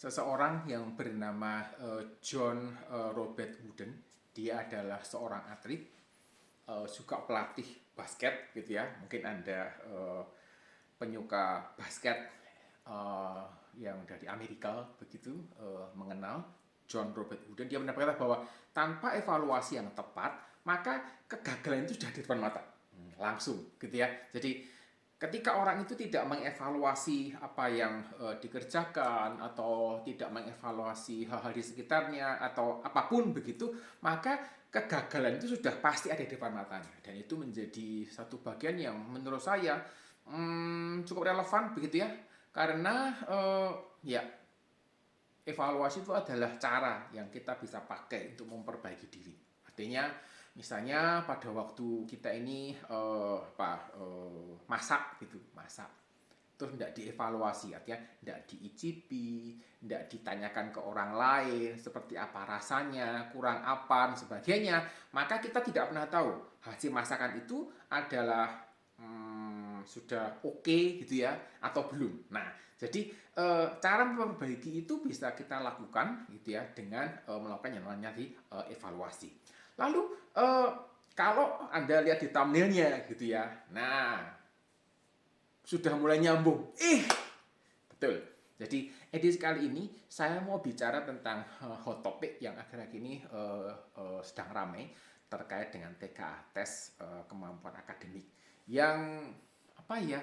seseorang yang bernama John Robert Wooden. Dia adalah seorang atlet, juga pelatih basket gitu ya. Mungkin Anda penyuka basket eh, yang dari Amerika begitu mengenal John Robert Wooden. Dia berkata bahwa tanpa evaluasi yang tepat, maka kegagalan itu sudah di depan mata. Langsung gitu ya. Jadi ketika orang itu tidak mengevaluasi apa yang dikerjakan atau tidak mengevaluasi hal-hal di sekitarnya atau apapun begitu, maka kegagalan itu sudah pasti ada di depan matanya, dan itu menjadi satu bagian yang menurut saya cukup relevan begitu ya, karena ya evaluasi itu adalah cara yang kita bisa pakai untuk memperbaiki diri. Artinya, misalnya pada waktu kita ini masak gitu, masak, terus tidak dievaluasi, artinya tidak diicipi, tidak ditanyakan ke orang lain seperti apa rasanya, kurang apa dan sebagainya, maka kita tidak pernah tahu hasil masakan itu adalah sudah oke gitu ya atau belum. Nah, jadi cara memperbaiki itu bisa kita lakukan gitu ya dengan melakukan yang namanya evaluasi. Lalu kalau Anda lihat di thumbnailnya gitu ya, nah sudah mulai nyambung. Betul. Jadi edisi kali ini saya mau bicara tentang hot topic yang akhir-akhir ini sedang ramai terkait dengan TKA, tes kemampuan akademik, yang apa ya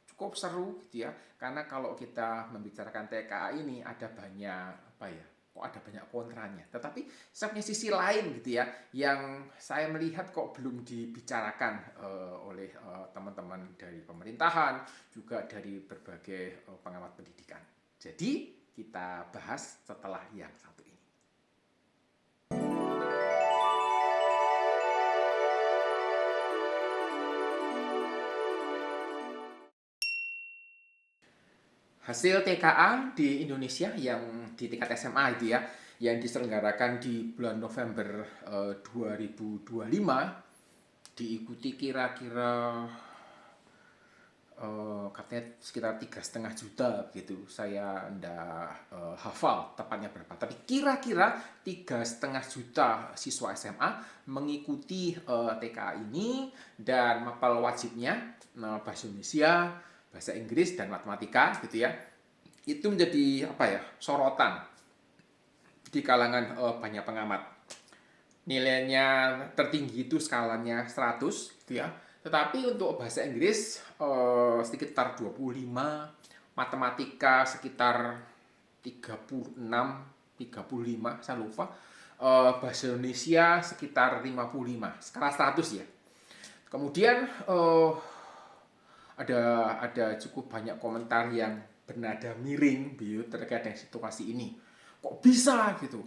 cukup seru gitu ya, karena kalau kita membicarakan TKA ini ada banyak apa ya, kok ada banyak kontranya, tetapi saya punya sisi lain gitu ya yang saya melihat kok belum dibicarakan oleh teman-teman dari pemerintahan, juga dari berbagai pengamat pendidikan. Jadi kita bahas setelah yang satu ini. Hasil TKA di Indonesia yang di tingkat SMA itu ya, yang diselenggarakan di bulan November 2025, diikuti kira-kira katanya sekitar 3,5 juta gitu. Saya ndak hafal tepatnya berapa, tapi kira-kira 3,5 juta siswa SMA mengikuti TKA ini, dan mapel wajibnya bahasa Indonesia, bahasa Inggris, dan matematika gitu ya. Itu menjadi apa ya, sorotan di kalangan banyak pengamat. Nilainya tertinggi itu skalanya 100 gitu ya. Tetapi untuk bahasa Inggris sekitar 25, matematika sekitar 36, 35, saya lupa. Bahasa Indonesia sekitar 55, skala 100 ya. Kemudian ada cukup banyak komentar yang bernada miring terkait dengan situasi ini. Kok bisa gitu?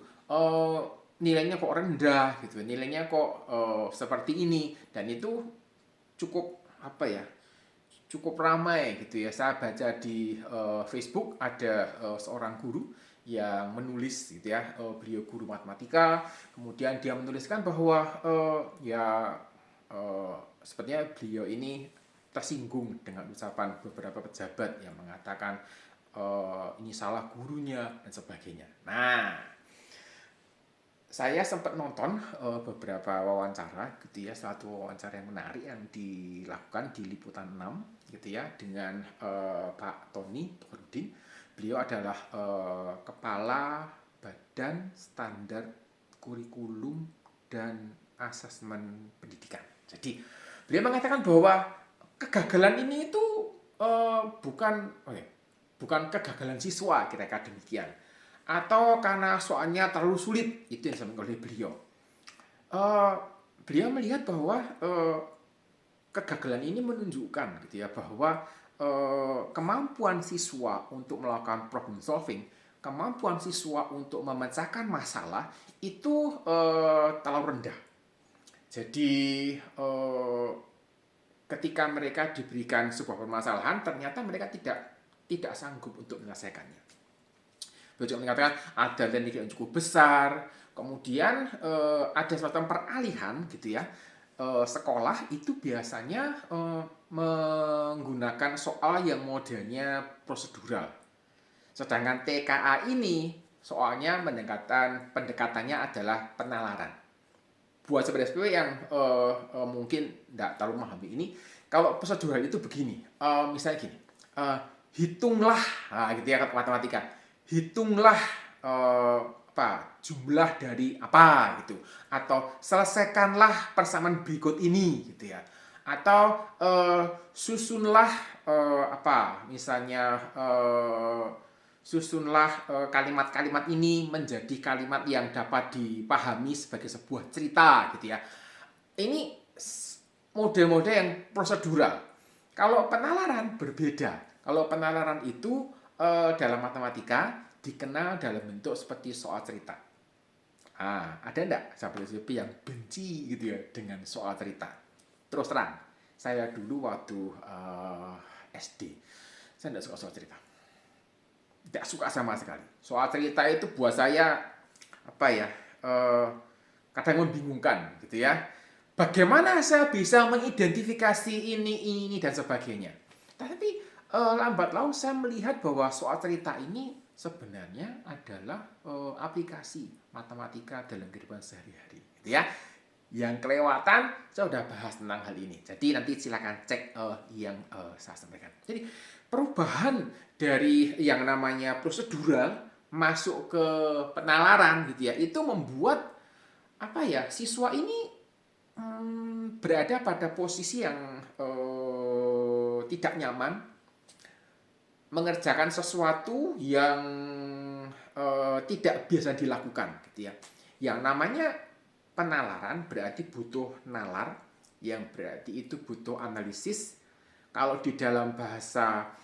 Nilainya kok rendah gitu, nilainya kok seperti ini, dan itu cukup apa ya, cukup ramai gitu ya. Saya baca di Facebook ada seorang guru yang menulis gitu ya, beliau guru matematika, kemudian dia menuliskan bahwa sepertinya beliau ini tersinggung dengan ucapan beberapa pejabat yang mengatakan ini salah gurunya dan sebagainya. Nah, saya sempat nonton beberapa wawancara gitu ya, satu wawancara yang menarik yang dilakukan di Liputan 6 gitu ya, dengan Pak Tony Tohrudin. Beliau adalah kepala Badan Standar Kurikulum dan Asesmen Pendidikan. Jadi beliau mengatakan bahwa kegagalan ini itu bukan kegagalan siswa, kira-kira demikian, atau karena soalnya terlalu sulit, itu yang disampaikan oleh beliau. Uh, Beliau melihat bahwa kegagalan ini menunjukkan gitu ya, bahwa kemampuan siswa untuk melakukan problem solving, kemampuan siswa untuk memecahkan masalah itu terlalu rendah. Jadi ketika mereka diberikan sebuah permasalahan, ternyata mereka tidak sanggup untuk menyelesaikannya. Beliau juga mengatakan ada teknik yang cukup besar, kemudian ada semacam peralihan gitu ya. Sekolah itu biasanya menggunakan soal yang modelnya prosedural. Sedangkan TKA ini soalnya pendekatannya adalah penalaran. Buat sobat SPW yang mungkin tidak terlalu memahami ini, kalau prosedural itu begini, misalnya gini, hitunglah, gitu ya matematika, hitunglah jumlah dari apa gitu, atau selesaikanlah persamaan berikut ini gitu ya, atau susunlah misalnya susunlah kalimat-kalimat ini menjadi kalimat yang dapat dipahami sebagai sebuah cerita gitu ya. Ini model-model yang prosedural. Kalau penalaran berbeda. Kalau penalaran itu dalam matematika dikenal dalam bentuk seperti soal cerita. Ada enggak sahabat SPP yang benci gitu ya dengan soal cerita? Terus terang, saya dulu waktu SD, saya enggak suka soal cerita. Tidak suka sama sekali. Soal cerita itu buat saya kadang membingungkan gitu ya. Bagaimana saya bisa mengidentifikasi ini dan sebagainya. Tapi lambat laun saya melihat bahwa soal cerita ini sebenarnya adalah aplikasi matematika dalam kehidupan sehari-hari gitu ya. Yang kelewatan saya sudah bahas tentang hal ini. Jadi nanti silakan cek yang saya sampaikan. Jadi perubahan dari yang namanya prosedural masuk ke penalaran gitu ya, itu membuat siswa ini berada pada posisi yang tidak nyaman, mengerjakan sesuatu yang tidak biasa dilakukan gitu ya. Yang namanya penalaran berarti butuh nalar, yang berarti itu butuh analisis. Kalau di dalam bahasa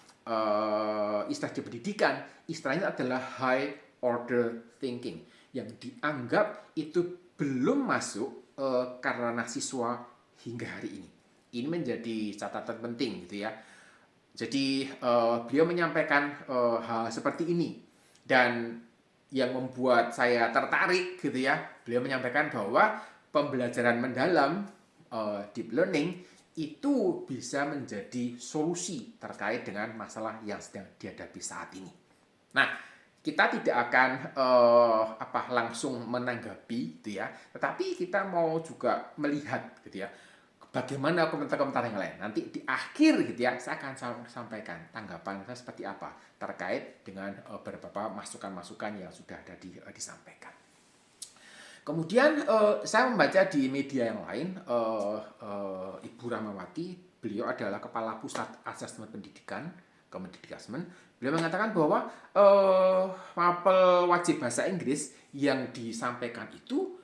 istilah di pendidikan, istilahnya adalah high order thinking, yang dianggap itu belum masuk karena siswa hingga hari ini. Ini menjadi catatan penting gitu ya. Jadi beliau menyampaikan hal seperti ini, dan yang membuat saya tertarik gitu ya, beliau menyampaikan bahwa pembelajaran mendalam deep learning itu bisa menjadi solusi terkait dengan masalah yang sedang dihadapi saat ini. Nah, kita tidak akan langsung menanggapi gitu ya, tetapi kita mau juga melihat gitu ya, bagaimana komentar-komentar yang lain. Nanti di akhir gitu ya, saya akan sampaikan tanggapan saya seperti apa terkait dengan beberapa masukan-masukan yang sudah ada disampaikan. Kemudian saya membaca di media yang lain, Ibu Rahmawati, beliau adalah Kepala Pusat Asesmen Pendidikan, Kemendikbudrismen. Beliau mengatakan bahwa mapel wajib bahasa Inggris yang disampaikan itu,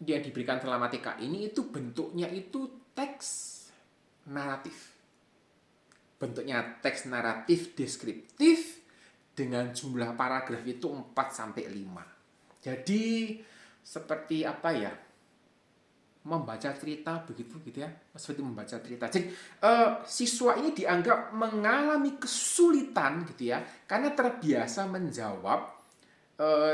yang diberikan selama TK ini itu bentuknya itu teks naratif. Bentuknya teks naratif deskriptif dengan jumlah paragraf itu 4-5. Jadi seperti membaca cerita begitu gitu ya, seperti membaca cerita. Jadi siswa ini dianggap mengalami kesulitan gitu ya, karena terbiasa menjawab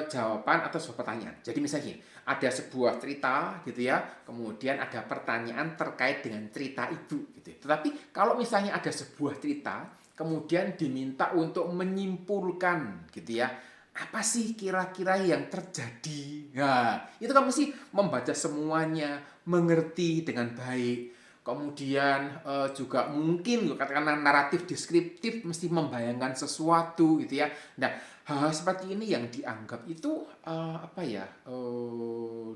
jawaban atau sebuah pertanyaan. Jadi misalnya ada sebuah cerita gitu ya, kemudian ada pertanyaan terkait dengan cerita itu gitu. Tetapi kalau misalnya ada sebuah cerita, kemudian diminta untuk menyimpulkan gitu ya, apa sih kira-kira yang terjadi? Nah, itu kan mesti membaca semuanya, mengerti dengan baik. Kemudian juga mungkin katakanlah naratif deskriptif, mesti membayangkan sesuatu gitu ya. Nah, hal seperti ini yang dianggap itu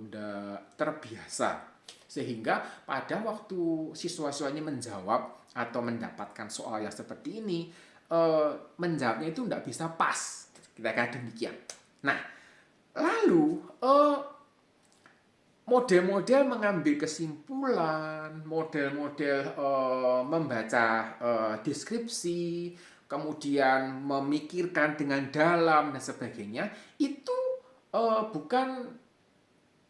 tidak terbiasa. Sehingga pada waktu siswa-siswa ini menjawab atau mendapatkan soal yang seperti ini, menjawabnya itu tidak bisa pas. Kira-kira demikian. Nah, lalu model-model mengambil kesimpulan, model-model membaca deskripsi, kemudian memikirkan dengan dalam dan sebagainya, itu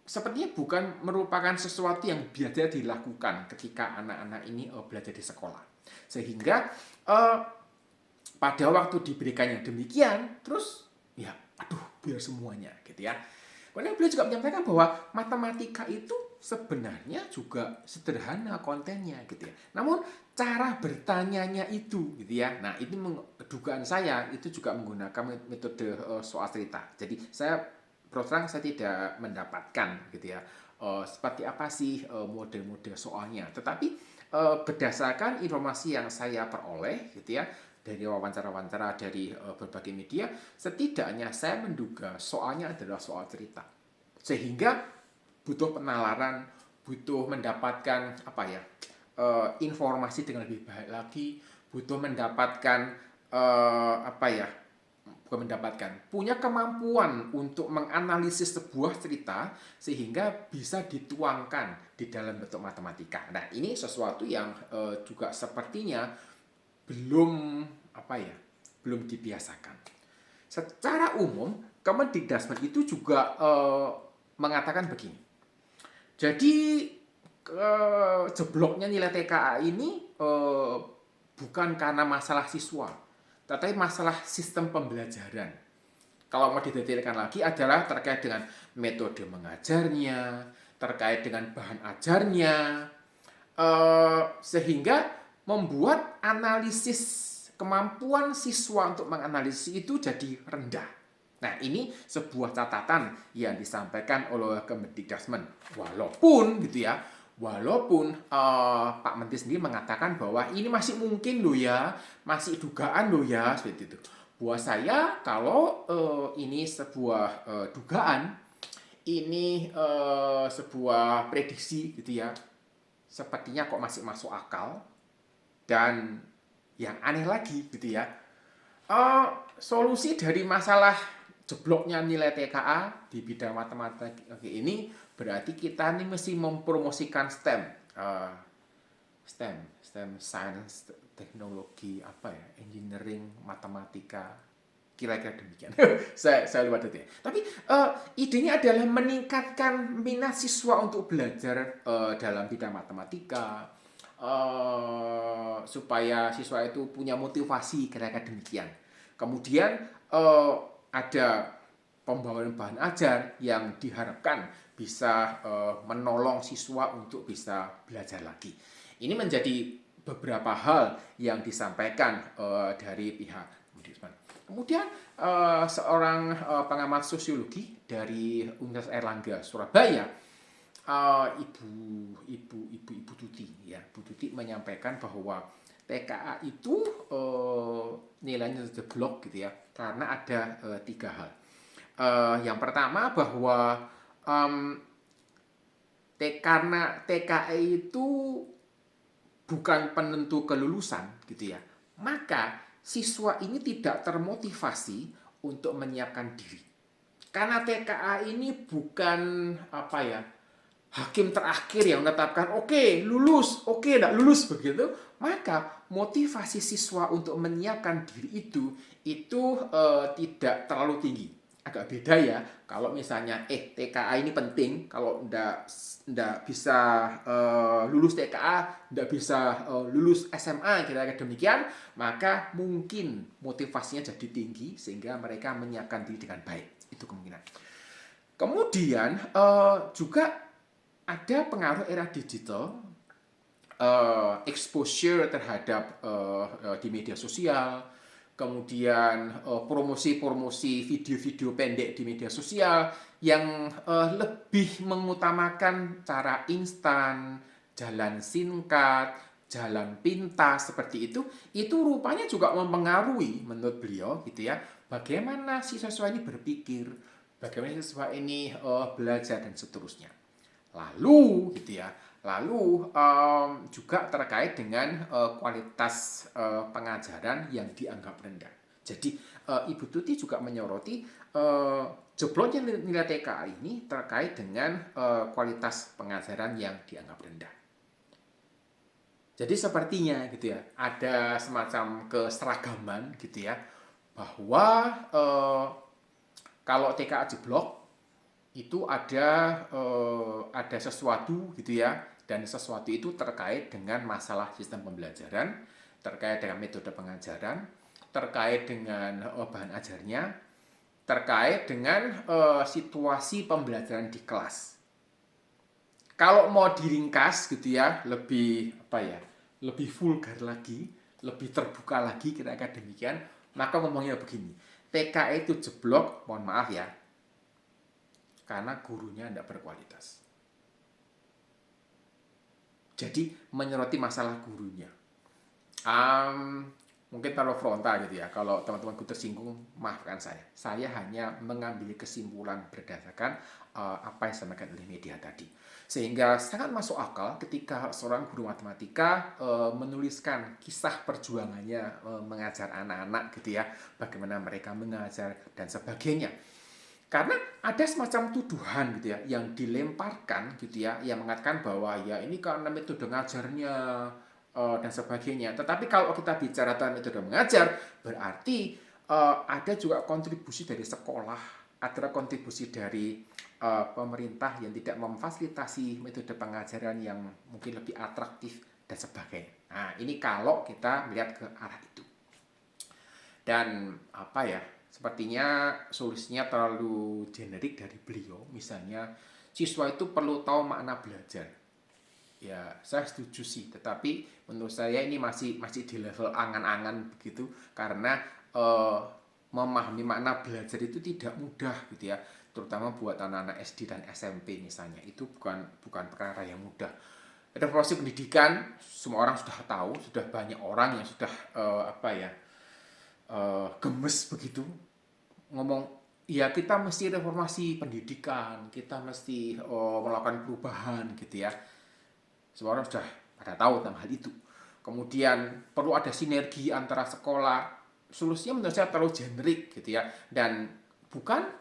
sepertinya bukan merupakan sesuatu yang biasa dilakukan ketika anak-anak ini belajar di sekolah. Sehingga pada waktu diberikan yang demikian, terus ya biar semuanya gitu ya. Kemudian beliau juga menyampaikan bahwa matematika itu sebenarnya juga sederhana kontennya gitu ya. Namun cara bertanyanya itu gitu ya. Nah, ini dugaan saya itu juga menggunakan metode soal cerita. Jadi saya terus terang saya tidak mendapatkan gitu ya seperti apa sih model-model soalnya. Tetapi berdasarkan informasi yang saya peroleh gitu ya dari wawancara-wawancara dari berbagai media, setidaknya saya menduga soalnya adalah soal cerita. Sehingga butuh penalaran, butuh mendapatkan apa ya informasi dengan lebih baik lagi, butuh mendapatkan apa ya bukan mendapatkan punya kemampuan untuk menganalisis sebuah cerita sehingga bisa dituangkan di dalam bentuk matematika. Nah, ini sesuatu yang juga sepertinya belum apa ya belum dibiasakan. Secara umum Kemendikbudristek itu juga mengatakan begini. Jadi jebloknya nilai TKA ini bukan karena masalah siswa, tetapi masalah sistem pembelajaran. Kalau mau didetailkan lagi adalah terkait dengan metode mengajarnya, terkait dengan bahan ajarnya, sehingga membuat analisis kemampuan siswa untuk menganalisis itu jadi rendah. Nah, ini sebuah catatan yang disampaikan oleh Kemendikbudristek. Walaupun Pak Menteri sendiri mengatakan bahwa ini masih mungkin loh ya, masih dugaan loh ya, seperti itu. Buat saya kalau ini sebuah dugaan, ini sebuah prediksi gitu ya, sepertinya kok masih masuk akal. Dan yang aneh lagi gitu ya, solusi dari masalah jebloknya nilai TKA di bidang matematika ini berarti kita ini mesti mempromosikan STEM, STEM, science, teknologi, apa ya, engineering, matematika, kira-kira demikian. saya lupa detailnya. Tapi idenya adalah meningkatkan minat siswa untuk belajar dalam bidang matematika, supaya siswa itu punya motivasi kira-kira demikian. Kemudian ada pembawaan bahan ajar yang diharapkan bisa menolong siswa untuk bisa belajar lagi. Ini menjadi beberapa hal yang disampaikan dari pihak Kemendikbudristek. Kemudian seorang pengamat sosiologi dari Universitas Airlangga Surabaya, Ibu Tuti ya, Bu Tuti menyampaikan bahwa TKA itu nilainya jeblok gitu ya, karena ada 3 hal. Yang pertama bahwa karena TKA itu bukan penentu kelulusan gitu ya, maka siswa ini tidak termotivasi untuk menyiapkan diri. Karena TKA ini bukan apa ya, hakim terakhir yang menetapkan oke, lulus, oke, tidak lulus begitu, maka motivasi siswa untuk menyiapkan diri itu tidak terlalu tinggi. Agak beda ya kalau misalnya TKA ini penting, kalau ndak bisa lulus TKA, ndak bisa lulus SMA kira-kira demikian, maka mungkin motivasinya jadi tinggi sehingga mereka menyiapkan diri dengan baik. Itu kemungkinan. Kemudian juga ada pengaruh era digital, exposure terhadap di media sosial, kemudian promosi-promosi video-video pendek di media sosial yang lebih mengutamakan cara instan, jalan singkat, jalan pintas seperti itu rupanya juga mempengaruhi menurut beliau gitu ya, bagaimana si siswa ini berpikir, bagaimana siswa ini belajar dan seterusnya. Lalu gitu ya, juga terkait dengan kualitas pengajaran yang dianggap rendah. Jadi Ibu Tuti juga menyoroti jebloknya nilai TKA ini terkait dengan kualitas pengajaran yang dianggap rendah. Jadi sepertinya gitu ya, ada semacam keseragaman gitu ya, bahwa kalau TKA jeblok itu ada sesuatu gitu ya, dan sesuatu itu terkait dengan masalah sistem pembelajaran, terkait dengan metode pengajaran, terkait dengan bahan ajarnya, terkait dengan situasi pembelajaran di kelas. Kalau mau diringkas gitu ya, lebih vulgar lagi, lebih terbuka lagi kira-kira demikian, Maka ngomongnya begini, TK itu jeblok, mohon maaf ya, karena gurunya tidak berkualitas. Jadi menyoroti masalah gurunya. Um, Mungkin terlalu frontal gitu ya. Kalau teman-temanku tersinggung, maafkan saya. Saya hanya mengambil kesimpulan berdasarkan apa yang disampaikan oleh media tadi. Sehingga sangat masuk akal ketika seorang guru matematika menuliskan kisah perjuangannya mengajar anak-anak gitu ya. Bagaimana mereka mengajar dan sebagainya. Karena ada semacam tuduhan gitu ya yang dilemparkan gitu ya, yang mengatakan bahwa ya ini karena metode ngajarnya dan sebagainya. Tetapi kalau kita bicara tentang metode mengajar, berarti ada juga kontribusi dari sekolah, ada kontribusi dari pemerintah yang tidak memfasilitasi metode pengajaran yang mungkin lebih atraktif dan sebagainya. Nah, ini kalau kita melihat ke arah itu. Dan apa ya, sepertinya solusinya terlalu generik dari beliau. Misalnya, siswa itu perlu tahu makna belajar. Ya, saya setuju sih, tetapi menurut saya ini masih di level angan-angan begitu, karena eh, memahami makna belajar itu tidak mudah gitu ya, terutama buat anak-anak SD dan SMP misalnya. Itu bukan perkara yang mudah. Reformasi pendidikan semua orang sudah tahu, sudah banyak orang yang sudah apa ya, gemes begitu ngomong, ya kita mesti reformasi pendidikan, kita mesti melakukan perubahan gitu ya. Semua orang sudah pada tahu tentang hal itu. Kemudian perlu ada sinergi antara sekolah. Solusinya menurut saya terlalu generik gitu ya, dan bukan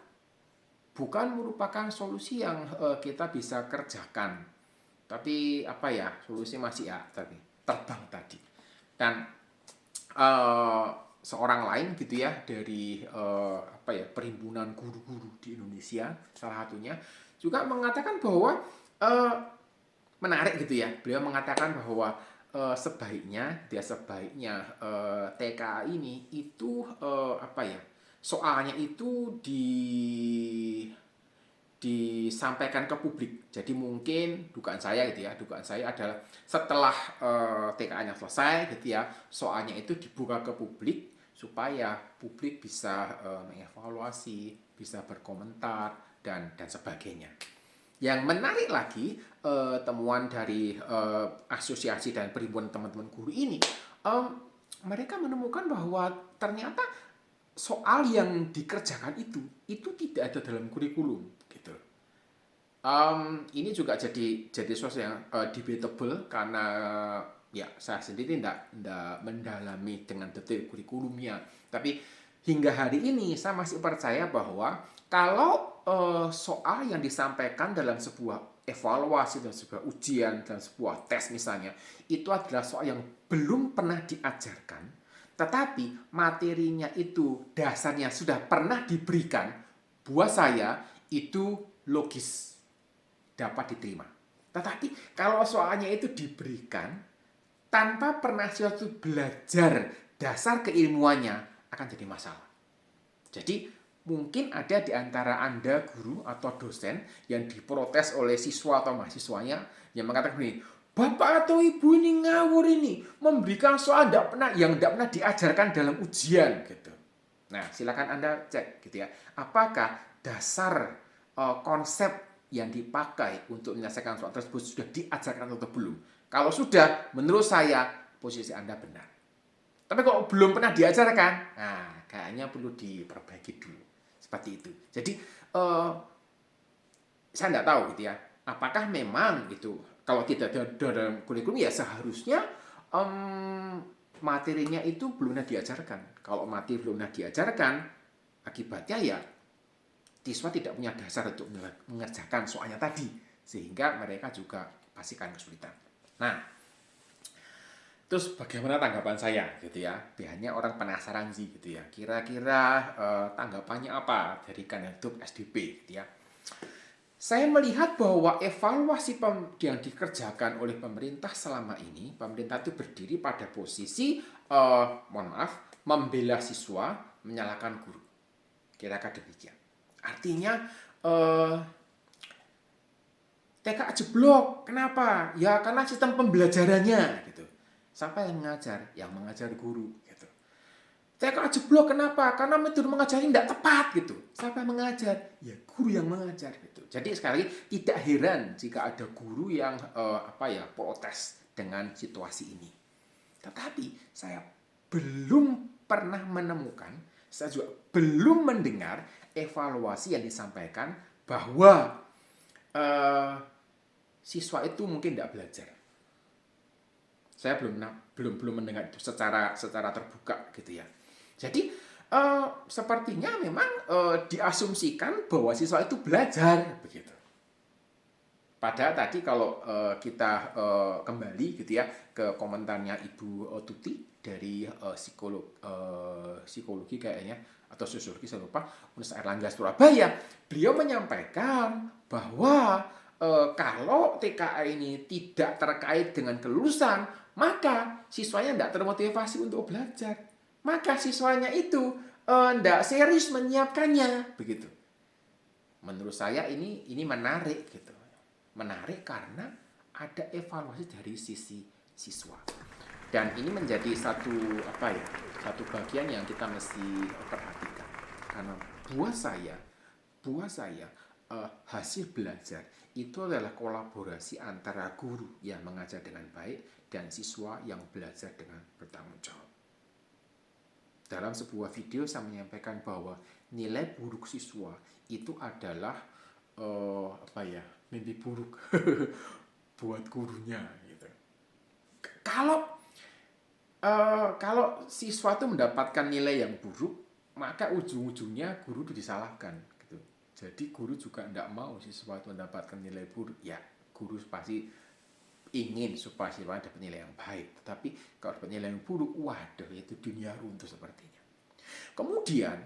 bukan merupakan solusi yang kita bisa kerjakan. Tapi apa ya, solusi masih ya tadi terbang tadi. Dan uh, seorang lain gitu ya dari apa ya, perhimpunan guru-guru di Indonesia salah satunya juga mengatakan bahwa uh, menarik gitu ya. Beliau mengatakan bahwa sebaiknya TKA ini itu apa ya, soalnya itu disampaikan ke publik. Jadi mungkin dugaan saya gitu ya, dugaan saya adalah setelah TKA-nya selesai gitu ya, soalnya itu dibuka ke publik supaya publik bisa mengevaluasi, bisa berkomentar dan sebagainya. Yang menarik lagi temuan dari asosiasi dan perhimpunan teman-teman guru ini, mereka menemukan bahwa ternyata soal yang dikerjakan itu tidak ada dalam kurikulum gitu. Ini juga jadi sesuatu yang debatable, karena ya saya sendiri tidak mendalami dengan detail kurikulumnya. Tapi hingga hari ini saya masih percaya bahwa kalau soal yang disampaikan dalam sebuah evaluasi, dalam sebuah ujian, dalam sebuah tes misalnya, itu adalah soal yang belum pernah diajarkan, tetapi materinya itu dasarnya sudah pernah diberikan, buat saya itu logis, dapat diterima. Tetapi kalau soalnya itu diberikan tanpa pernah suatu belajar dasar keilmuannya, akan jadi masalah. Jadi mungkin ada di antara Anda guru atau dosen yang diprotes oleh siswa atau mahasiswanya yang mengatakan begini, Bapak atau Ibu ini ngawur, ini memberikan soal yang tidak pernah diajarkan dalam ujian gitu. Nah, silakan Anda cek gitu ya. Apakah dasar konsep yang dipakai untuk menyelesaikan soal tersebut sudah diajarkan atau belum? Kalau sudah, menurut saya posisi Anda benar. Tapi kalau belum pernah diajarkan, nah kayaknya perlu diperbaiki dulu. Seperti itu. Jadi saya tidak tahu gitu ya, apakah memang itu kalau tidak ada dalam kurikulum, ya seharusnya materinya itu belum pernah diajarkan. Kalau materi belum pernah diajarkan, akibatnya ya siswa tidak punya dasar untuk mengerjakan soalnya tadi, sehingga mereka juga pastikan kesulitan. Nah, terus bagaimana tanggapan saya gitu ya? Biasanya orang penasaran sih gitu ya. Kira-kira tanggapannya apa dari Kanhub SDP gitu ya? Saya melihat bahwa evaluasi yang dikerjakan oleh pemerintah selama ini, pemerintah itu berdiri pada posisi, mohon maaf, membela siswa, menyalahkan guru. Kira-kira demikian. Artinya, TK jeblok. Kenapa? Ya karena sistem pembelajarannya gitu. Siapa yang mengajar? Yang mengajar guru gitu. Saya kok jeblok, kenapa? Karena metode mengajarnya tidak tepat gitu. Siapa yang mengajar? Ya guru yang mengajar gitu. Jadi sekali lagi tidak heran jika ada guru yang protes dengan situasi ini. Tetapi saya belum pernah menemukan, saya juga belum mendengar evaluasi yang disampaikan bahwa eh, siswa itu mungkin tidak belajar. Saya belum mendengar itu secara terbuka gitu ya. Jadi sepertinya memang diasumsikan bahwa siswa itu belajar begitu. Padahal tadi kalau kita kembali gitu ya ke komentarnya Ibu Tuti dari psikologi kayaknya atau sosiologi saya lupa, Universitas Airlangga Surabaya, beliau menyampaikan bahwa kalau TKA ini tidak terkait dengan kelulusan, maka siswanya tidak termotivasi untuk belajar. Maka siswanya itu tidak serius menyiapkannya, begitu. Menurut saya ini menarik gitu. Menarik karena ada evaluasi dari sisi siswa. Dan ini menjadi satu bagian yang kita mesti perhatikan. Karena buat saya hasil belajar itu adalah kolaborasi antara guru yang mengajar dengan baik dan siswa yang belajar dengan bertanggung jawab. Dalam sebuah video saya menyampaikan bahwa nilai buruk siswa itu adalah mimpi buruk buat gurunya gitu. Kalau siswa itu mendapatkan nilai yang buruk, maka ujung-ujungnya guru itu disalahkan gitu. Jadi guru juga tidak mau siswa itu mendapatkan nilai buruk. Ya, guru pasti ingin supaya siswa dapat nilai yang baik. Tetapi kalau dapat nilai yang buruk, waduh, itu dunia runtuh sepertinya. Kemudian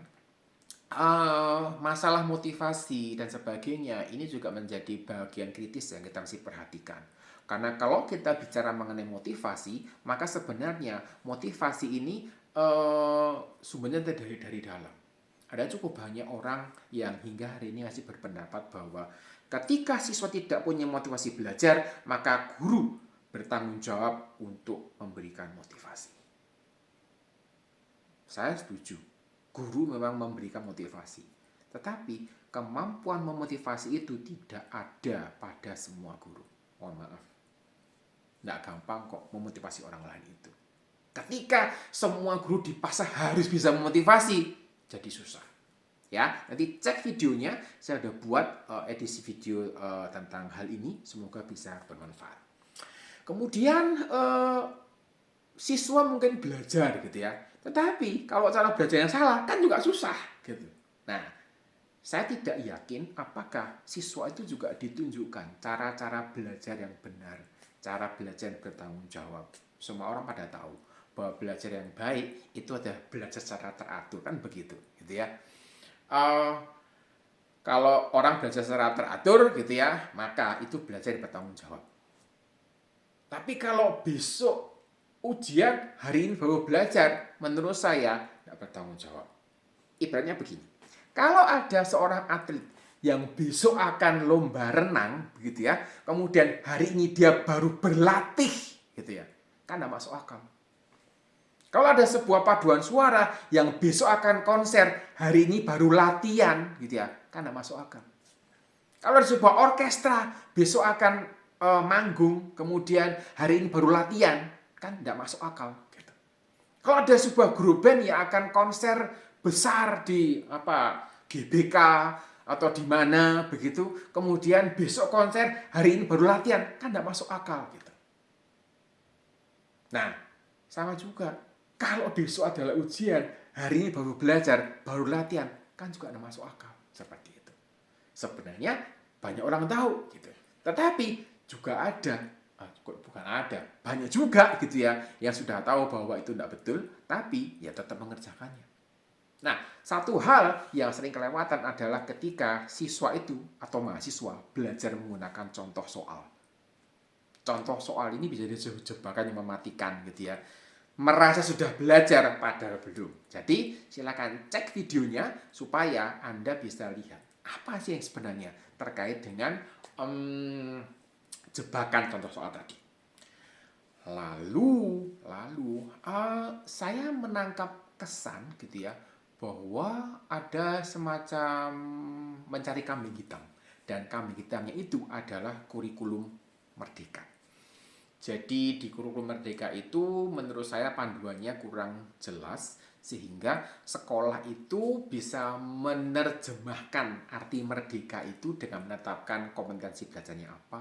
masalah motivasi dan sebagainya ini juga menjadi bagian kritis yang kita mesti perhatikan. Karena kalau kita bicara mengenai motivasi, maka sebenarnya motivasi ini sumbernya dari dalam. Ada cukup banyak orang yang hingga hari ini masih berpendapat bahwa ketika siswa tidak punya motivasi belajar, maka guru bertanggung jawab untuk memberikan motivasi. Saya setuju. Guru memang memberikan motivasi. Tetapi kemampuan memotivasi itu tidak ada pada semua guru. Mohon maaf. Tidak gampang kok memotivasi orang lain itu. Ketika semua guru dipaksa harus bisa memotivasi, jadi susah. Ya, nanti cek videonya, saya sudah buat edisi video tentang hal ini, semoga bisa bermanfaat. Kemudian siswa mungkin belajar gitu ya. Tetapi kalau cara belajarnya salah kan juga susah gitu. Nah, saya tidak yakin apakah siswa itu juga ditunjukkan cara-cara belajar yang benar, cara belajar yang bertanggung jawab. Semua orang pada tahu bahwa belajar yang baik itu adalah belajar secara teratur, kan begitu gitu ya. Kalau orang belajar secara teratur gitu ya, maka itu belajar yang bertanggung jawab. Tapi kalau besok ujian hari ini baru belajar, menurut saya tidak bertanggung jawab. Ibaratnya begini, kalau ada seorang atlet yang besok akan lomba renang, begitu ya, kemudian hari ini dia baru berlatih, gitu ya, kan tidak masuk akal. Kalau ada sebuah paduan suara yang besok akan konser, hari ini baru latihan, gitu ya, kan tidak masuk akal. Kalau ada sebuah orkestra besok akan manggung, kemudian hari ini baru latihan, kan tidak masuk akal. Gitu. Kalau ada sebuah grup band yang akan konser besar di GBK atau di mana begitu, kemudian besok konser, hari ini baru latihan, kan tidak masuk akal. Gitu. Nah, sama juga. Kalau besok adalah ujian, hari ini baru belajar, baru latihan, kan juga tidak masuk akal. Seperti itu. Sebenarnya banyak orang tahu, gitu. Tetapi juga banyak juga gitu ya yang sudah tahu bahwa itu tidak betul, tapi ya tetap mengerjakannya. Nah, satu hal yang sering kelewatan adalah ketika siswa itu atau mahasiswa belajar menggunakan contoh soal. Contoh soal ini bisa jadi jebakan yang mematikan gitu ya. Merasa sudah belajar padahal belum. Jadi silakan cek videonya supaya Anda bisa lihat apa sih yang sebenarnya terkait dengan jebakan contoh soal tadi. Lalu saya menangkap terkesan gitu ya bahwa ada semacam mencari kambing hitam, dan kambing hitamnya itu adalah kurikulum merdeka. Jadi di kurikulum merdeka itu menurut saya panduannya kurang jelas, sehingga sekolah itu bisa menerjemahkan arti merdeka itu dengan menetapkan kompetensi belajarnya apa.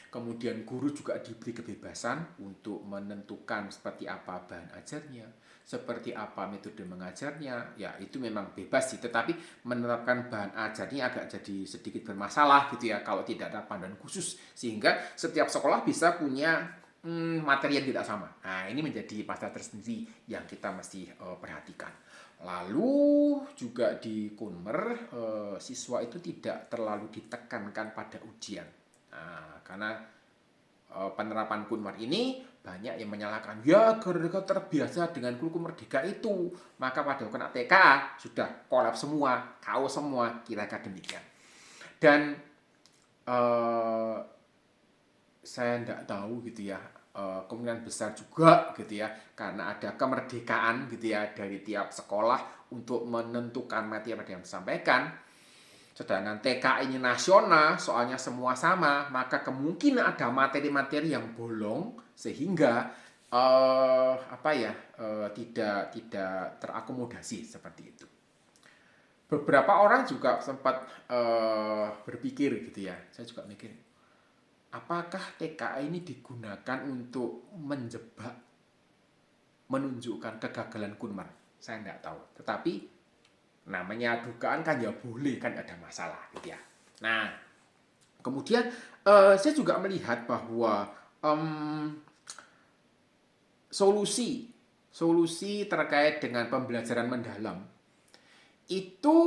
Kemudian guru juga diberi kebebasan untuk menentukan seperti apa bahan ajarnya, seperti apa metode mengajarnya. Ya itu memang bebas sih, tetapi menetapkan bahan ajarnya agak jadi sedikit bermasalah gitu ya kalau tidak ada panduan khusus, sehingga setiap sekolah bisa punya materi yang tidak sama. Nah, ini menjadi masalah tersendiri yang kita mesti perhatikan. Lalu juga di Kunmer, siswa itu tidak terlalu ditekankan pada ujian. Nah, karena penerapan Kunmer ini banyak yang menyalahkan, ya gara-gara terbiasa dengan kurikulum merdeka itu, maka pada kena TKA sudah kolaps semua, kau semua, kira-kira demikian. Dan saya tidak tahu gitu ya, kemungkinan besar juga gitu ya, karena ada kemerdekaan gitu ya dari tiap sekolah untuk menentukan materi yang disampaikan. Sedangkan TKI-nya nasional, soalnya semua sama, maka kemungkinan ada materi-materi yang bolong sehingga tidak terakomodasi seperti itu. Beberapa orang juga sempat berpikir gitu ya, saya juga mikir, apakah TKI ini digunakan untuk menjebak, menunjukkan kegagalan Kunmer? Saya tidak tahu. Tetapi namanya dugaan kan ya boleh, kan ada masalah gitu ya. Nah, kemudian saya juga melihat bahwa solusi terkait dengan pembelajaran mendalam itu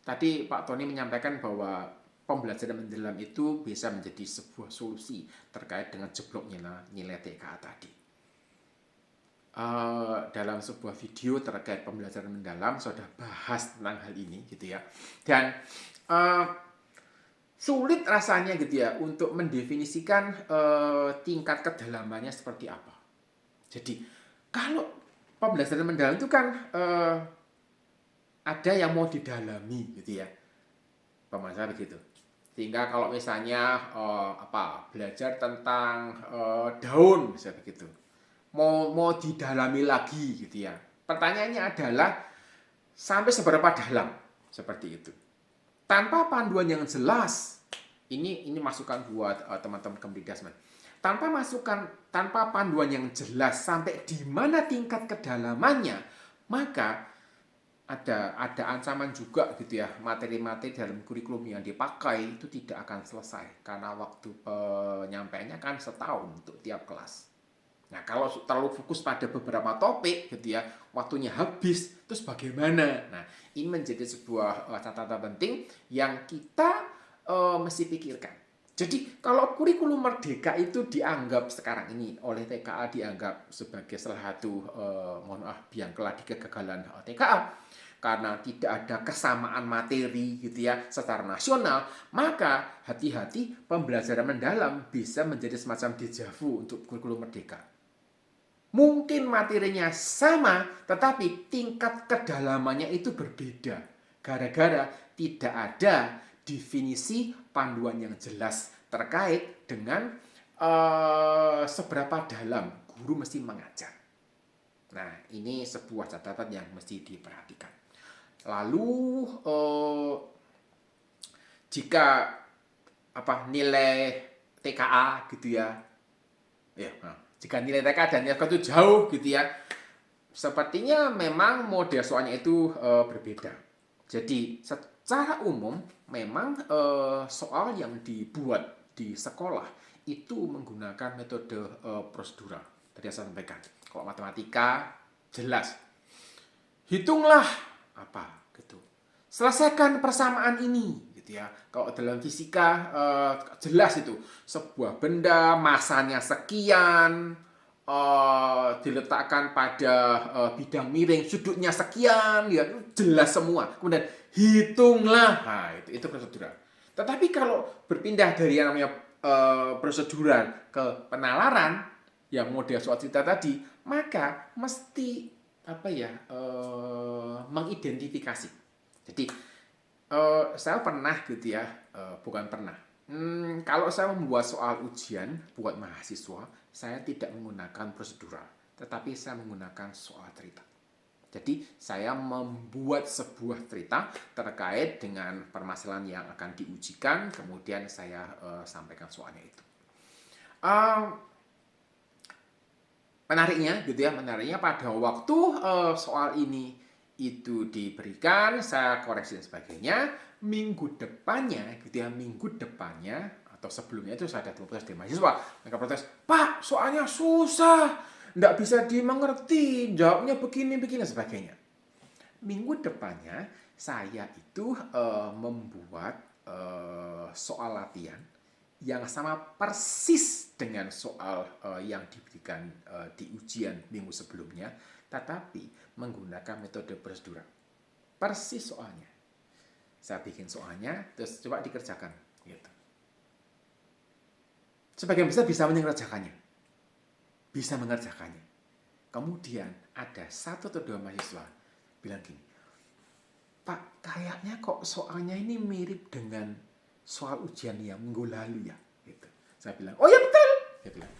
tadi Pak Tony menyampaikan bahwa pembelajaran mendalam itu bisa menjadi sebuah solusi terkait dengan jebloknya nilai TKA tadi. Dalam sebuah video terkait pembelajaran mendalam saya sudah bahas tentang hal ini gitu ya, dan sulit rasanya gitu ya untuk mendefinisikan tingkat kedalamannya seperti apa. Jadi kalau pembelajaran mendalam itu kan ada yang mau didalami gitu ya, pemasaran begitu. Sehingga kalau misalnya belajar tentang daun misalnya begitu, mau didalami lagi gitu ya. Pertanyaannya adalah sampai seberapa dalam seperti itu. Tanpa panduan yang jelas, ini masukan buat teman-teman Kemdikbud. Tanpa panduan yang jelas sampai di mana tingkat kedalamannya, maka ada ancaman juga gitu ya, materi-materi dalam kurikulum yang dipakai itu tidak akan selesai karena waktu penyampaiannya kan setahun untuk tiap kelas. Nah, kalau terlalu fokus pada beberapa topik gitu ya, waktunya habis, terus bagaimana? Nah, ini menjadi sebuah catatan penting yang kita mesti pikirkan. Jadi, kalau kurikulum merdeka itu dianggap sekarang ini oleh TKA dianggap sebagai salah satu biang keladi kegagalan TKA, karena tidak ada kesamaan materi gitu ya secara nasional, maka hati-hati pembelajaran mendalam bisa menjadi semacam deja vu untuk kurikulum merdeka. Mungkin materinya sama, tetapi tingkat kedalamannya itu berbeda. Gara-gara tidak ada definisi panduan yang jelas terkait dengan seberapa dalam guru mesti mengajar. Nah, ini sebuah catatan yang mesti diperhatikan. Lalu, jika nilai TKA gitu ya, jika nilai TK dan nilai itu jauh gitu ya, sepertinya memang model soalnya itu berbeda. Jadi secara umum memang soal yang dibuat di sekolah itu menggunakan metode prosedural. Tadi saya sampaikan, kalau matematika jelas, hitunglah apa gitu, selesaikan persamaan ini. Ya, kalau dalam fisika jelas itu sebuah benda masanya sekian, diletakkan pada bidang miring, sudutnya sekian, ya jelas semua. Kemudian hitunglah, nah itu prosedural. Tetapi kalau berpindah dari yang namanya prosedural ke penalaran, yang model soal cerita tadi, maka mesti mengidentifikasi. Jadi saya pernah gitu ya, bukan pernah. Kalau saya membuat soal ujian buat mahasiswa, saya tidak menggunakan prosedural, tetapi saya menggunakan soal cerita. Jadi saya membuat sebuah cerita terkait dengan permasalahan yang akan diujikan, kemudian saya sampaikan soalnya itu. Menariknya pada waktu soal ini itu diberikan, saya koreksi dan sebagainya. Minggu depannya atau sebelumnya itu saya ada protes dari mahasiswa. Mereka protes, Pak, soalnya susah, nggak bisa dimengerti, jawabnya begini sebagainya. Minggu depannya saya itu membuat soal latihan yang sama persis dengan soal yang diberikan di ujian minggu sebelumnya, tetapi menggunakan metode prosedural. Persis soalnya. Saya bikin soalnya, terus coba dikerjakan. Gitu. Sebagian besar bisa mengerjakannya. Kemudian ada 1 atau 2 mahasiswa bilang gini, Pak, kayaknya kok soalnya ini mirip dengan soal ujian yang minggu lalu ya. Gitu. Saya bilang, oh ya betul. Dia bilang,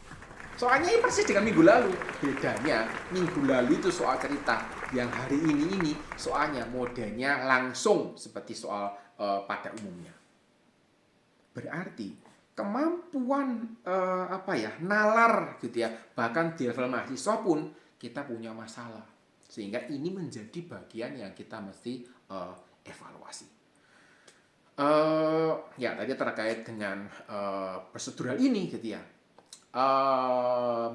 soalnya ini persis dengan minggu lalu. Bedanya, minggu lalu itu soal cerita. Yang hari ini soalnya modelnya langsung seperti soal pada umumnya. Berarti kemampuan nalar gitu ya, bahkan di level mahasiswa pun kita punya masalah. Sehingga ini menjadi bagian yang kita mesti evaluasi. Tadi terkait dengan prosedural ini gitu ya.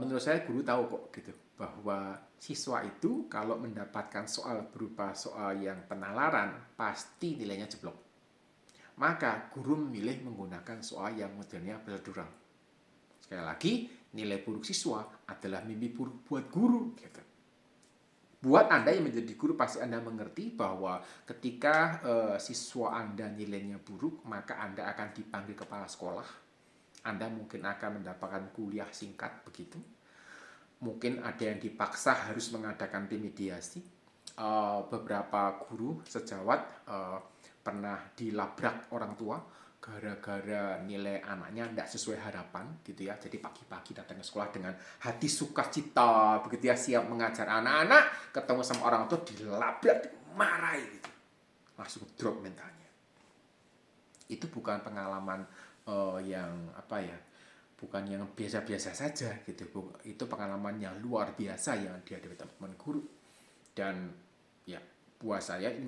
Menurut saya guru tahu kok gitu bahwa siswa itu kalau mendapatkan soal berupa soal yang penalaran pasti nilainya jeblok. Maka guru memilih menggunakan soal yang modelnya prosedural. Sekali lagi, nilai buruk siswa adalah mimpi buruk buat guru gitu. Buat Anda yang menjadi guru pasti Anda mengerti bahwa ketika siswa Anda nilainya buruk, maka Anda akan dipanggil kepala sekolah. Anda mungkin akan mendapatkan kuliah singkat begitu. Mungkin ada yang dipaksa harus mengadakan tim mediasi. Beberapa guru sejawat pernah dilabrak orang tua gara-gara nilai anaknya tidak sesuai harapan gitu ya. Jadi pagi-pagi datang ke sekolah dengan hati sukacita begitu ya, siap mengajar anak-anak, ketemu sama orang tua dilabrak, dimarahi gitu. Langsung drop mentalnya. Itu bukan pengalaman bukan yang biasa-biasa saja gitu. Itu pengalaman yang luar biasa yang dihadapi teman-teman guru. Dan ya, buat saya ini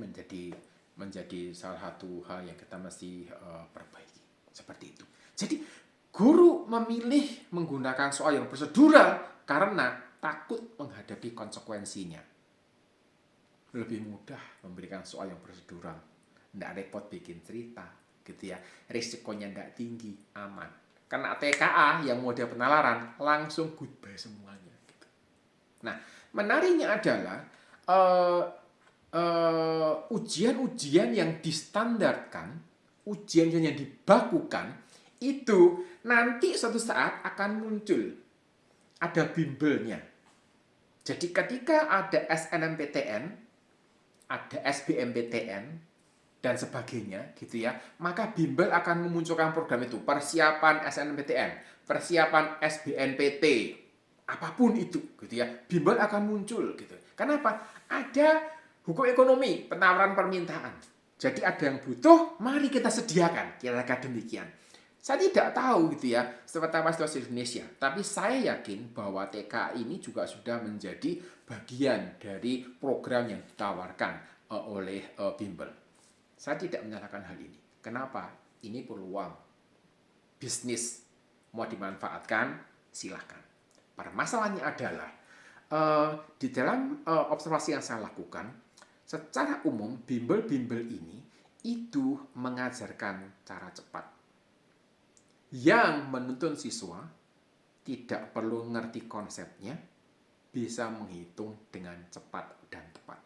menjadi salah satu hal yang kita mesti perbaiki. Seperti itu. Jadi guru memilih menggunakan soal yang prosedural karena takut menghadapi konsekuensinya. Lebih mudah memberikan soal yang prosedural. Nggak repot bikin cerita gitu ya. Risikonya nggak tinggi, aman. Karena TKA yang model penalaran langsung goodbye semuanya gitu. Nah, menariknya adalah ujian-ujian yang distandarkan, ujian yang dibakukan, itu nanti suatu saat akan muncul. Ada bimbelnya. Jadi ketika ada SNMPTN, ada SBMPTN, dan sebagainya gitu ya, maka bimbel akan memunculkan program itu, persiapan SNMPTN, persiapan SBNPT, apapun itu gitu ya, bimbel akan muncul gitu. Kenapa? Ada hukum ekonomi, penawaran permintaan. Jadi ada yang butuh, mari kita sediakan, kira-kira demikian. Saya tidak tahu gitu ya, seperti apa situasi Indonesia, tapi saya yakin bahwa TK ini juga sudah menjadi bagian dari program yang ditawarkan oleh bimbel. Saya tidak menyalahkan hal ini. Kenapa? Ini peluang bisnis. Mau dimanfaatkan, silahkan. Permasalahannya adalah di dalam observasi yang saya lakukan, secara umum bimbel-bimbel ini itu mengajarkan cara cepat. Yang menuntun siswa tidak perlu ngerti konsepnya, bisa menghitung dengan cepat dan tepat.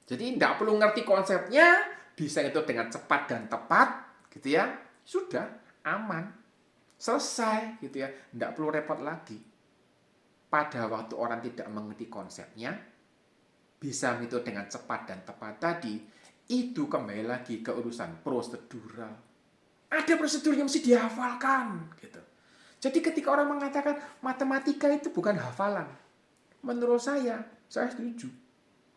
Jadi tidak perlu ngerti konsepnya, bisa itu dengan cepat dan tepat, gitu ya, sudah aman, selesai, gitu ya, tidak perlu repot lagi. Pada waktu orang tidak mengerti konsepnya, bisa menghitung dengan cepat dan tepat tadi, itu kembali lagi ke urusan prosedural. Ada prosedur yang mesti dihafalkan gitu. Jadi ketika orang mengatakan matematika itu bukan hafalan, menurut saya setuju.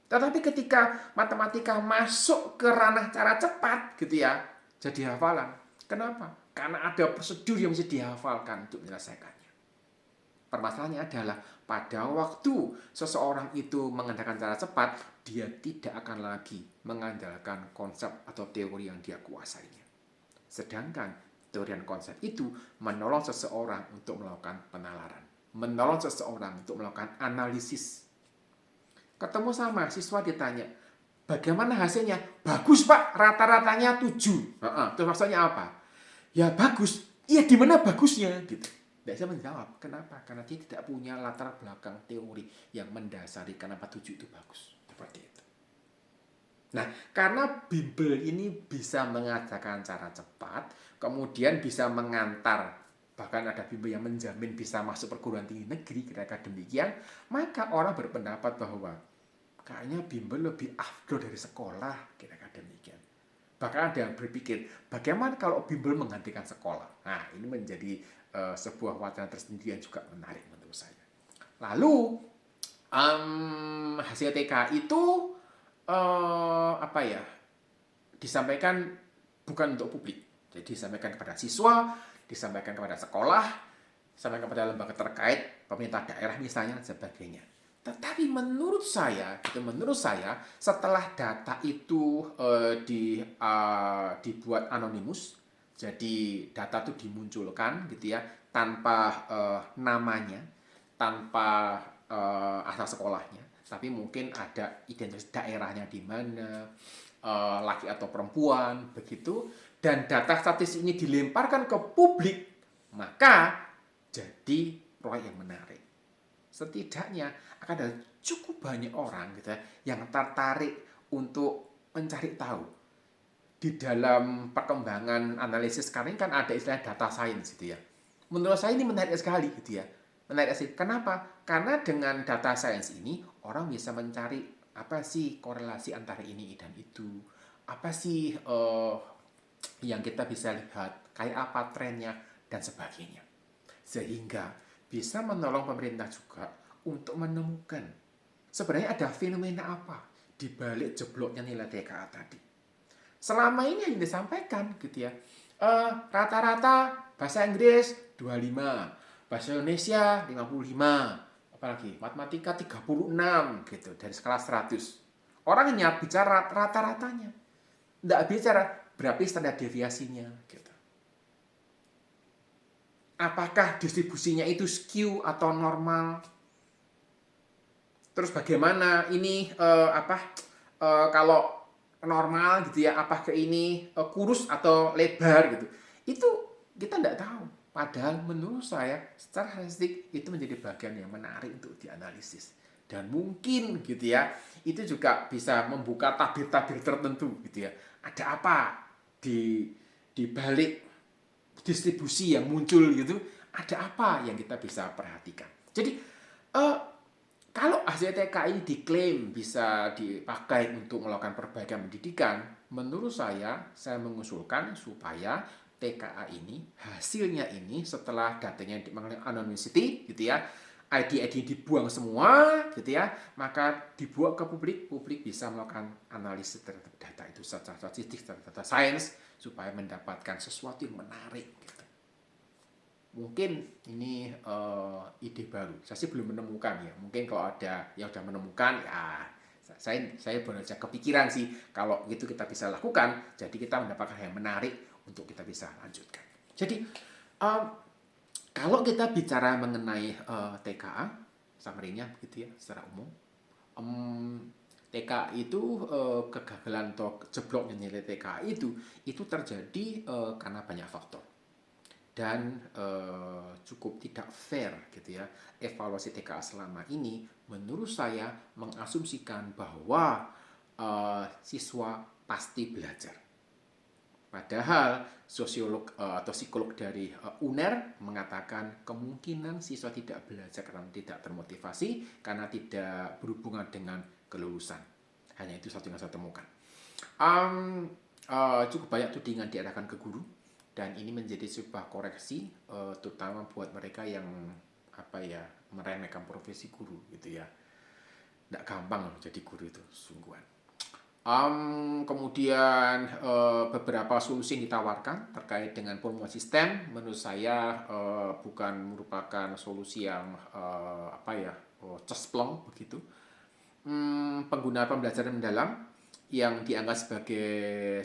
Tetapi ketika matematika masuk ke ranah cara cepat gitu ya, jadi hafalan. Kenapa? Karena ada prosedur yang mesti dihafalkan untuk menyelesaikannya. Permasalahannya adalah pada waktu seseorang itu mengandalkan cara cepat, dia tidak akan lagi mengandalkan konsep atau teori yang dia kuasainya. Sedangkan teori dan konsep itu menolong seseorang untuk melakukan penalaran, menolong seseorang untuk melakukan analisis. Ketemu sama siswa ditanya, bagaimana hasilnya? Bagus Pak, rata-ratanya 7. Terus maksudnya apa? Ya bagus, iya di mana bagusnya gitu. Tidak bisa menjawab. Kenapa? Karena dia tidak punya latar belakang teori yang mendasari kenapa 7 itu bagus. Seperti itu. Nah, karena bimbel ini bisa mengajarkan cara cepat, kemudian bisa mengantar, bahkan ada bimbel yang menjamin bisa masuk perguruan tinggi negeri, kira-kira demikian, maka orang berpendapat bahwa kayaknya bimbel lebih afdol dari sekolah, kira-kira demikian. Bahkan ada yang berpikir, bagaimana kalau bimbel menggantikan sekolah? Nah, ini menjadi sebuah wacana tersendiri yang juga menarik menurut saya. Lalu, hasil TK itu apa ya, disampaikan bukan untuk publik. Jadi disampaikan kepada siswa, disampaikan kepada sekolah, disampaikan kepada lembaga terkait, pemerintah daerah misalnya, dan sebagainya. Tetapi menurut saya, setelah data itu dibuat anonimus, jadi data itu dimunculkan gitu ya, tanpa namanya, tanpa asal sekolahnya, tapi mungkin ada identitas daerahnya di mana, laki atau perempuan, begitu, dan data statistik ini dilemparkan ke publik, maka jadi proyek yang menarik. Setidaknya akan ada cukup banyak orang gitu ya, yang tertarik untuk mencari tahu. Di dalam perkembangan analisis sekarang kan ada istilah data science gitu ya. Menurut saya ini menarik sekali gitu ya. Menarik sekali. Kenapa? Karena dengan data science ini orang bisa mencari apa sih korelasi antara ini dan itu. Apa sih yang kita bisa lihat, kayak apa trennya dan sebagainya. Sehingga bisa menolong pemerintah juga untuk menemukan sebenarnya ada fenomena apa di balik jebloknya nilai TKA tadi. Selama ini yang disampaikan gitu ya, rata-rata bahasa Inggris 25, bahasa Indonesia 55, apalagi matematika 36 gitu dari skala 100. Orang hanya bicara rata-ratanya, tidak bicara berapa standar deviasinya gitu. Apakah distribusinya itu skew atau normal? Terus bagaimana ini kalau normal gitu ya, apakah ini kurus atau lebar gitu? Itu kita tidak tahu. Padahal menurut saya secara statistik itu menjadi bagian yang menarik untuk dianalisis. Dan mungkin gitu ya, itu juga bisa membuka tabir-tabir tertentu gitu ya. Ada apa di balik distribusi yang muncul gitu, ada apa yang kita bisa perhatikan. Jadi kalau hasil TK ini diklaim bisa dipakai untuk melakukan perbaikan pendidikan, menurut saya mengusulkan supaya TKA ini, hasilnya ini setelah datanya mengenai anonymity gitu ya, ID dibuang semua gitu ya, maka dibuat ke publik, publik bisa melakukan analisis terhadap data itu secara statistik, secara data sains, supaya mendapatkan sesuatu yang menarik gitu. Mungkin ini ide baru. Saya sih belum menemukan ya. Mungkin kalau ada yang sudah menemukan ya saya baru saja kepikiran sih kalau gitu kita bisa lakukan. Jadi kita mendapatkan yang menarik untuk kita bisa lanjutkan. Jadi kalau kita bicara mengenai TKA, summary-nya begitu ya secara umum. TKA itu kegagalan atau jebloknya nilai TKA itu terjadi karena banyak faktor. Dan cukup tidak fair gitu ya. Evaluasi TKA selama ini menurut saya mengasumsikan bahwa siswa pasti belajar. Padahal sosiolog atau psikolog dari UNER mengatakan kemungkinan siswa tidak belajar karena tidak termotivasi, karena tidak berhubungan dengan kelulusan. Hanya itu satu yang saya temukan. Cukup banyak tudingan diarahkan ke guru, dan ini menjadi sebuah koreksi, terutama buat mereka yang meremehkan profesi guru gitu ya. Nggak gampang loh jadi guru itu, sungguhan. Kemudian beberapa solusi yang ditawarkan terkait dengan pemrograman sistem menurut saya bukan merupakan solusi yang cesplong begitu. Penggunaan pembelajaran mendalam yang dianggap sebagai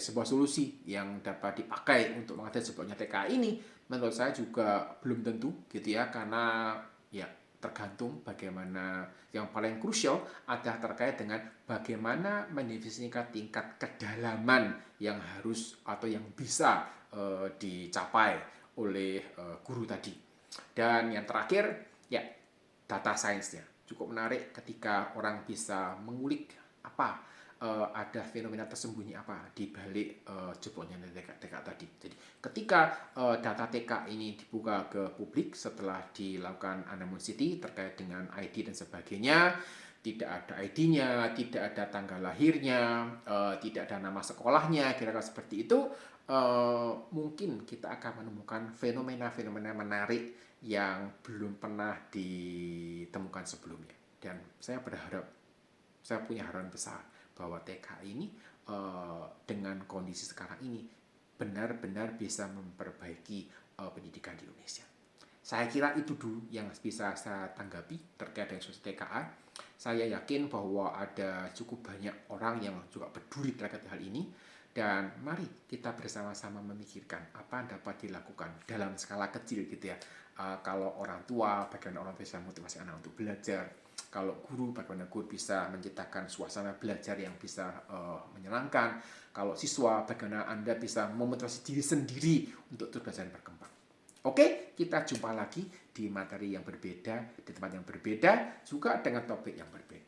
sebuah solusi yang dapat dipakai untuk mengatasi jebolnya TKA ini menurut saya juga belum tentu gitu ya, karena ya tergantung bagaimana. Yang paling krusial adalah terkait dengan bagaimana mendefinisikan tingkat kedalaman yang harus atau yang bisa dicapai oleh guru tadi. Dan yang terakhir ya data science-nya cukup menarik ketika orang bisa mengulik ada fenomena tersembunyi apa di balik jebolnya TK tadi. Jadi ketika data TK ini dibuka ke publik setelah dilakukan anonymity terkait dengan ID dan sebagainya, tidak ada ID-nya, tidak ada tanggal lahirnya, tidak ada nama sekolahnya, kira-kira seperti itu, mungkin kita akan menemukan fenomena-fenomena menarik yang belum pernah ditemukan sebelumnya. Dan saya punya harapan besar bahwa TK ini dengan kondisi sekarang ini benar-benar bisa memperbaiki pendidikan di Indonesia. Saya kira itu dulu yang bisa saya tanggapi terkait dengan solusi TKA. Saya yakin bahwa ada cukup banyak orang yang juga peduli terkait hal ini, dan mari kita bersama-sama memikirkan apa yang dapat dilakukan dalam skala kecil gitu ya. Kalau orang tua, bagaimana orang tua bisa motivasi anak untuk belajar. Kalau guru, bagaimana guru bisa menciptakan suasana belajar yang bisa menyenangkan. Kalau siswa, bagaimana Anda bisa memotivasi diri sendiri untuk terus belajar dan berkembang. Oke, kita jumpa lagi di materi yang berbeda, di tempat yang berbeda, juga dengan topik yang berbeda.